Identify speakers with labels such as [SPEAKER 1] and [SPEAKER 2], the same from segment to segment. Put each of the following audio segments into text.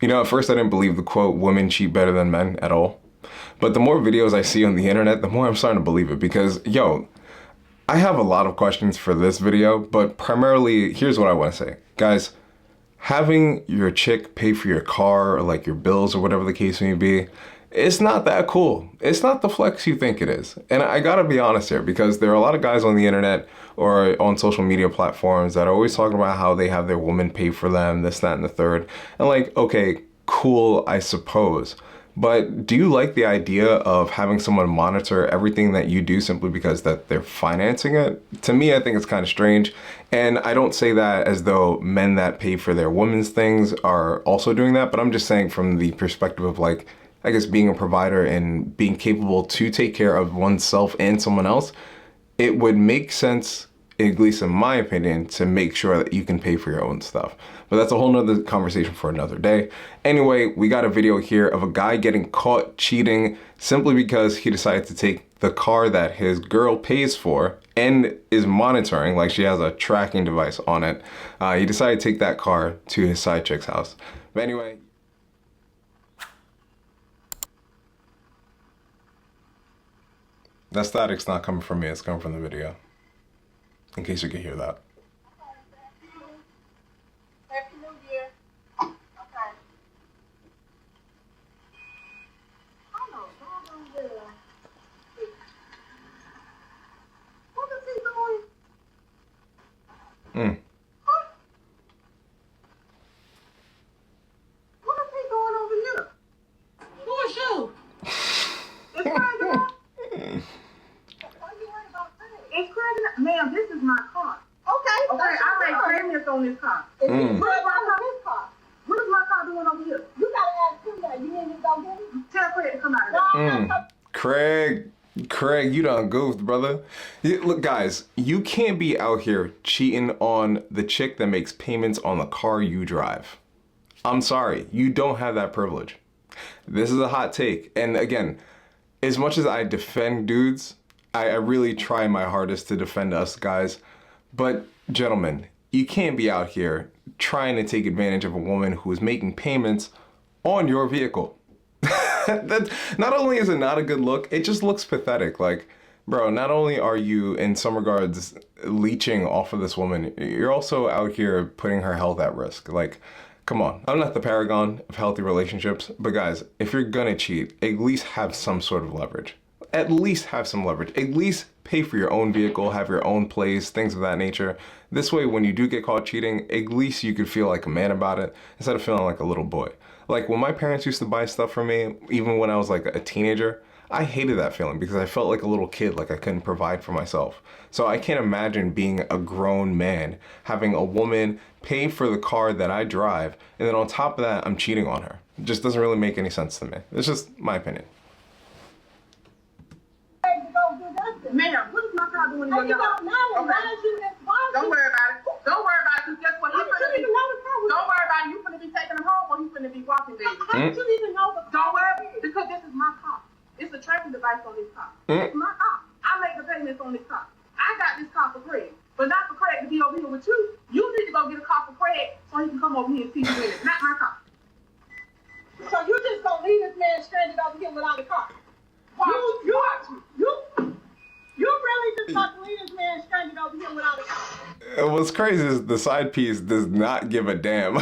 [SPEAKER 1] You know, at first I didn't believe the quote, women cheat better than men at all. But the more videos I see on the internet, the more I'm starting to believe it because, yo, I have a lot of questions for this video, but primarily, here's what I want to say. Guys, having your chick pay for your car or like your bills or whatever the case may be, it's not that cool. It's not the flex you think it is. And I gotta be honest here because there are a lot of guys on the internet or on social media platforms that are always talking about how they have their woman pay for them, this, that, and the third. And like, okay, cool, I suppose. But do you like the idea of having someone monitor everything that you do simply because that they're financing it? To me, I think it's kind of strange. And I don't say that as though men that pay for their women's things are also doing that, but I'm just saying from the perspective of like, I guess being a provider and being capable to take care of oneself and someone else, it would make sense, at least in my opinion, to make sure that you can pay for your own stuff. But that's a whole nother conversation for another day. Anyway, we got a video here of a guy getting caught cheating simply because he decided to take the car that his girl pays for and is monitoring, like she has a tracking device on it. He decided to take that car to his side chick's house. But anyway, that static's not coming from me, it's coming from the video. In case you could hear that.
[SPEAKER 2] Happy New Year. Okay. I know, doggone girl. What is he doing? Huh? What is he doing over here? Who is you? It's Craig. It's Craig. Ma'am, this is my car. Okay, I made payments on this car. What is my car? What is my car doing over here? You gotta ask him that. You need to go get him. Tell Craig to come out of there.
[SPEAKER 1] Craig, you done goofed, brother. Look, guys, you can't be out here cheating on the chick that makes payments on the car you drive. I'm sorry, you don't have that privilege. This is a hot take. And again, as much as I defend dudes, I really try my hardest to defend us guys. But gentlemen, you can't be out here trying to take advantage of a woman who is making payments on your vehicle. That not only is it not a good look, it just looks pathetic. Like, bro, not only are you in some regards leeching off of this woman, you're also out here putting her health at risk. Like, come on. I'm not the paragon of healthy relationships, but guys, if you're gonna cheat, at least have some sort of leverage. At least have some leverage. At least pay for your own vehicle, have your own place, things of that nature. This way, when you do get caught cheating, at least you could feel like a man about it instead of feeling like a little boy. Like when my parents used to buy stuff for me, even when I was like a teenager, I hated that feeling because I felt like a little kid, like I couldn't provide for myself. So I can't imagine being a grown man, having a woman pay for the car that I drive, and then on top of that, I'm cheating on her. It just doesn't really make any sense to me. It's just my opinion.
[SPEAKER 2] Ma'am, what is my car doing in your yard? Don't worry about it. Don't worry about it. Guess what? Don't worry about it. You finna be taking him home or you finna be walking, baby. How did you even know the car? Don't worry, because this is my car. It's a tracking device on this car. It's my car. I make the payments on this car. I got this car for Craig, but not for Craig to be over here with you. You need to go get a car for Craig so he can come over here and see you in it. Not my car. So you just gonna leave this man stranded over here without a car? You really just got to leave this man stranded over here without a car?
[SPEAKER 1] What's crazy is the side piece does not give a damn.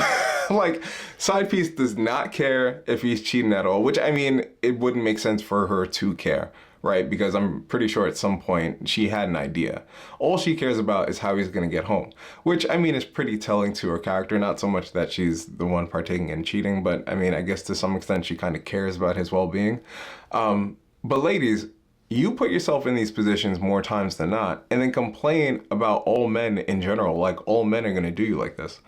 [SPEAKER 1] Like, side piece does not care if he's cheating at all, which I mean, it wouldn't make sense for her to care, right? Because I'm pretty sure at some point she had an idea. All she cares about is how he's gonna get home, which I mean is pretty telling to her character, not so much that she's the one partaking in cheating, but I mean, I guess to some extent she kind of cares about his well-being. But ladies, you put yourself in these positions more times than not and then complain about all men in general, like all men are gonna do you like this.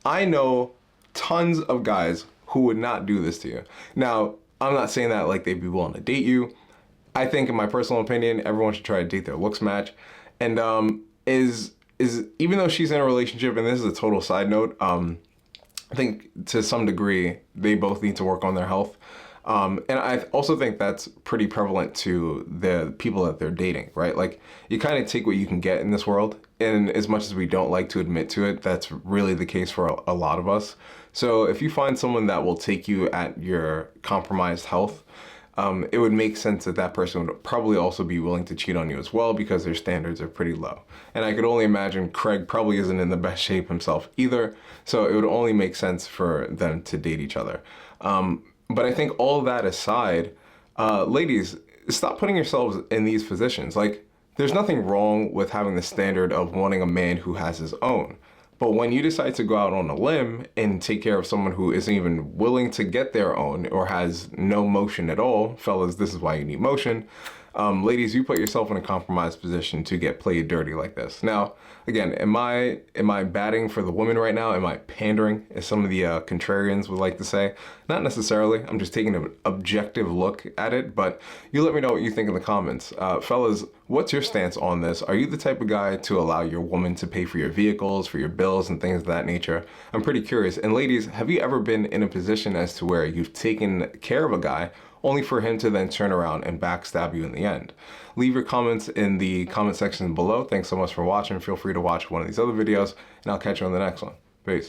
[SPEAKER 1] I know tons of guys who would not do this to you. Now, I'm not saying that like they'd be willing to date you. I think in my personal opinion, everyone should try to date their looks match. And is even though she's in a relationship, and this is a total side note, I think to some degree, they both need to work on their health. And I also think that's pretty prevalent to the people that they're dating, right? Like, you kind of take what you can get in this world, and as much as we don't like to admit to it, that's really the case for a lot of us. So if you find someone that will take you at your compromised health, it would make sense that that person would probably also be willing to cheat on you as well, because their standards are pretty low. And I could only imagine Craig probably isn't in the best shape himself either, so it would only make sense for them to date each other. But I think all that aside, ladies, stop putting yourselves in these positions. Like, there's nothing wrong with having the standard of wanting a man who has his own. But when you decide to go out on a limb and take care of someone who isn't even willing to get their own or has no motion at all, fellas, this is why you need motion. Ladies, you put yourself in a compromised position to get played dirty like this. Now, again, am I batting for the women right now? Am I pandering, as some of the contrarians would like to say? Not necessarily. I'm just taking an objective look at it, but you let me know what you think in the comments. Fellas, what's your stance on this? Are you the type of guy to allow your woman to pay for your vehicles, for your bills, and things of that nature? I'm pretty curious. And ladies, have you ever been in a position as to where you've taken care of a guy only for him to then turn around and backstab you in the end? Leave your comments in the comment section below. Thanks so much for watching. Feel free to watch one of these other videos, and I'll catch you on the next one. Peace.